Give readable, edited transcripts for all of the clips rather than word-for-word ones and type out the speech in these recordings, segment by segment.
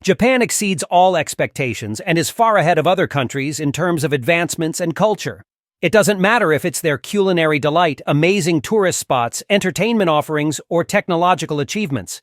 Japan exceeds all expectations and is far ahead of other countries in terms of advancements and culture. It doesn't matter if it's their culinary delight, amazing tourist spots, entertainment offerings, or technological achievements.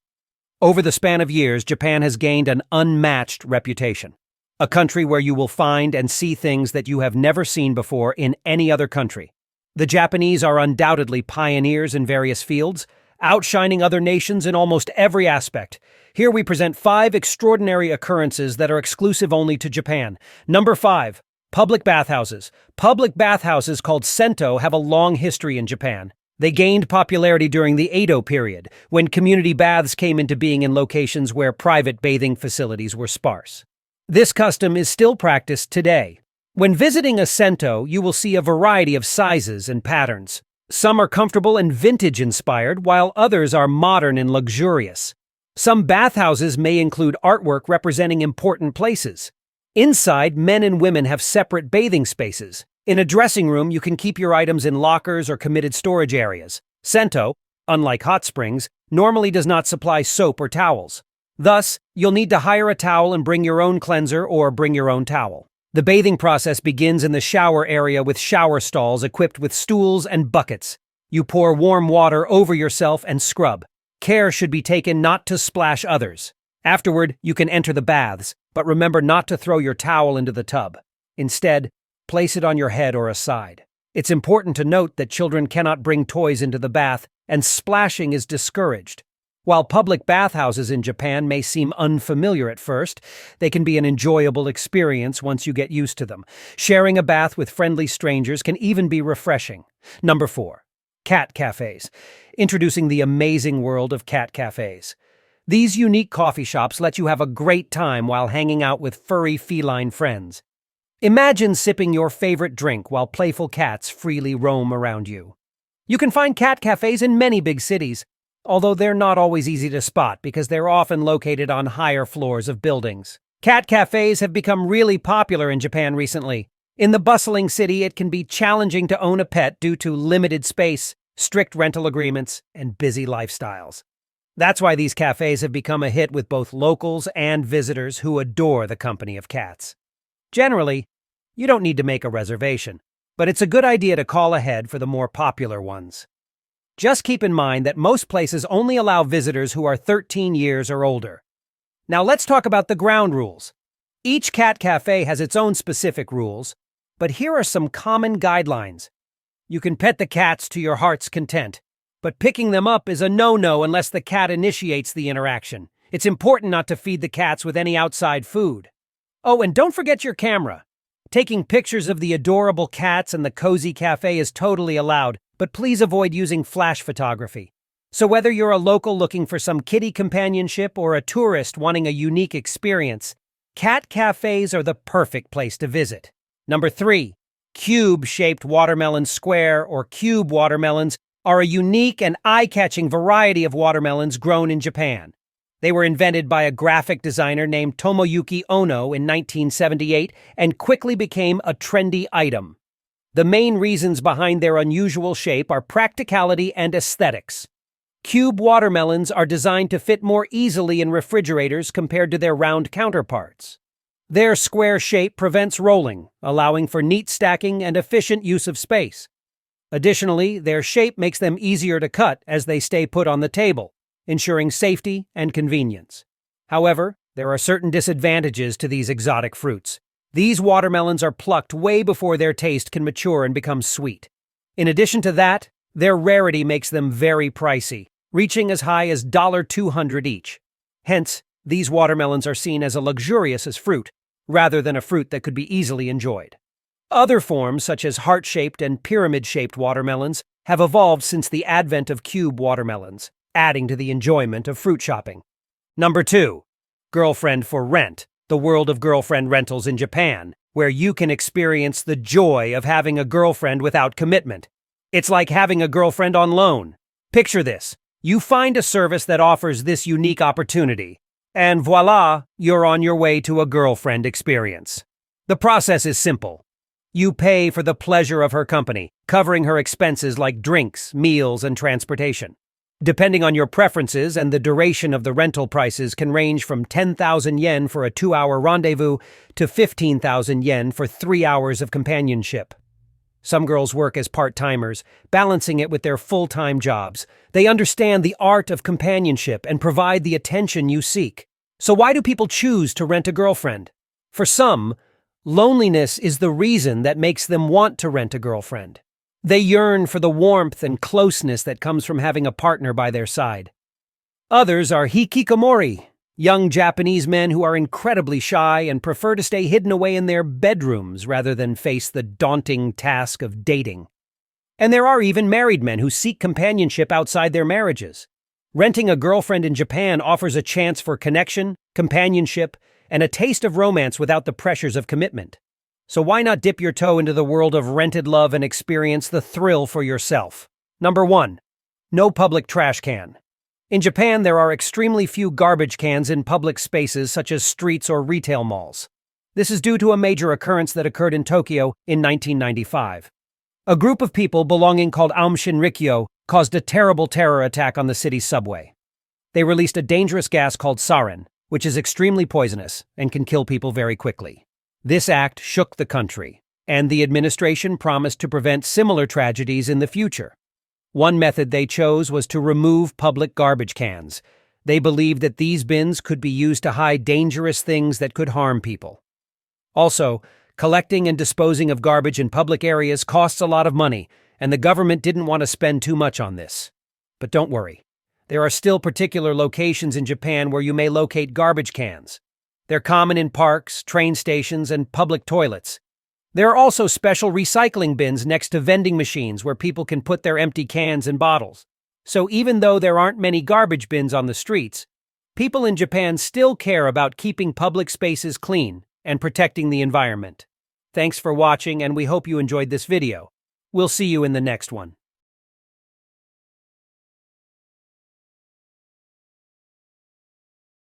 Over the span of years, Japan has gained an unmatched reputation. A country where you will find and see things that you have never seen before in any other country. The Japanese are undoubtedly pioneers in various fields, outshining other nations in almost every aspect. Here we present 5 extraordinary occurrences that are exclusive only to Japan. Number 5. Public bathhouses. Public bathhouses called sento have a long history in Japan. They gained popularity during the Edo period, when community baths came into being in locations where private bathing facilities were sparse. This custom is still practiced today. When visiting a sento, you will see a variety of sizes and patterns. Some are comfortable and vintage-inspired, while others are modern and luxurious. Some bathhouses may include artwork representing important places. Inside, men and women have separate bathing spaces. In a dressing room, you can keep your items in lockers or committed storage areas. Sento, unlike hot springs, normally does not supply soap or towels. Thus, you'll need to hire a towel and bring your own cleanser or bring your own towel. The bathing process begins in the shower area with shower stalls equipped with stools and buckets. You pour warm water over yourself and scrub. Care should be taken not to splash others. Afterward, you can enter the baths, but remember not to throw your towel into the tub. Instead, place it on your head or aside. It's important to note that children cannot bring toys into the bath, and splashing is discouraged. While public bathhouses in Japan may seem unfamiliar at first, they can be an enjoyable experience once you get used to them. Sharing a bath with friendly strangers can even be refreshing. Number 4. Cat cafes. Introducing the amazing world of cat cafes. These unique coffee shops let you have a great time while hanging out with furry feline friends. Imagine sipping your favorite drink while playful cats freely roam around you. You can find cat cafes in many big cities, although they're not always easy to spot because they're often located on higher floors of buildings. Cat cafes have become really popular in Japan recently. In the bustling city, it can be challenging to own a pet due to limited space, strict rental agreements, and busy lifestyles. That's why these cafes have become a hit with both locals and visitors who adore the company of cats. Generally, you don't need to make a reservation, but it's a good idea to call ahead for the more popular ones. Just keep in mind that most places only allow visitors who are 13 years or older. Now let's talk about the ground rules. Each cat cafe has its own specific rules, but here are some common guidelines. You can pet the cats to your heart's content, but picking them up is a no-no unless the cat initiates the interaction. It's important not to feed the cats with any outside food. Oh, and don't forget your camera. Taking pictures of the adorable cats and the cozy cafe is totally allowed, but please avoid using flash photography. So whether you're a local looking for some kitty companionship or a tourist wanting a unique experience, cat cafes are the perfect place to visit. Number 3. Cube-shaped watermelon square or cube watermelons are a unique and eye-catching variety of watermelons grown in Japan. They were invented by a graphic designer named Tomoyuki Ono in 1978 and quickly became a trendy item. The main reasons behind their unusual shape are practicality and aesthetics. Cube watermelons are designed to fit more easily in refrigerators compared to their round counterparts. Their square shape prevents rolling, allowing for neat stacking and efficient use of space. Additionally, their shape makes them easier to cut as they stay put on the table, ensuring safety and convenience. However, there are certain disadvantages to these exotic fruits. These watermelons are plucked way before their taste can mature and become sweet. In addition to that, their rarity makes them very pricey, reaching as high as $200 each. Hence, these watermelons are seen as a luxurious fruit, rather than a fruit that could be easily enjoyed. Other forms, such as heart-shaped and pyramid-shaped watermelons, have evolved since the advent of cube watermelons, adding to the enjoyment of fruit shopping. Number 2. Girlfriend for rent, the world of girlfriend rentals in Japan, where you can experience the joy of having a girlfriend without commitment. It's like having a girlfriend on loan. Picture this. You find a service that offers this unique opportunity, and voila, you're on your way to a girlfriend experience. The process is simple. You pay for the pleasure of her company, covering her expenses like drinks, meals, and transportation. Depending on your preferences and the duration of the rental prices can range from 10,000 yen for a 2-hour rendezvous to 15,000 yen for 3 hours of companionship. Some girls work as part-timers, balancing it with their full-time jobs. They understand the art of companionship and provide the attention you seek. So why do people choose to rent a girlfriend? For some, loneliness is the reason that makes them want to rent a girlfriend. They yearn for the warmth and closeness that comes from having a partner by their side. Others are hikikomori, young Japanese men who are incredibly shy and prefer to stay hidden away in their bedrooms rather than face the daunting task of dating. And there are even married men who seek companionship outside their marriages. Renting a girlfriend in Japan offers a chance for connection, companionship, and a taste of romance without the pressures of commitment. So why not dip your toe into the world of rented love and experience the thrill for yourself? Number 1. No public trash can. In Japan, there are extremely few garbage cans in public spaces such as streets or retail malls. This is due to a major occurrence that occurred in Tokyo in 1995. A group of people belonging called Aum Shinrikyo caused a terrible terror attack on the city's subway. They released a dangerous gas called sarin, which is extremely poisonous and can kill people very quickly. This act shook the country, and the administration promised to prevent similar tragedies in the future. One method they chose was to remove public garbage cans. They believed that these bins could be used to hide dangerous things that could harm people. Also, collecting and disposing of garbage in public areas costs a lot of money, and the government didn't want to spend too much on this. But don't worry. There are still particular locations in Japan where you may locate garbage cans. They're common in parks, train stations, and public toilets. There are also special recycling bins next to vending machines where people can put their empty cans and bottles. So even though there aren't many garbage bins on the streets, people in Japan still care about keeping public spaces clean and protecting the environment. Thanks for watching, and we hope you enjoyed this video. We'll see you in the next one.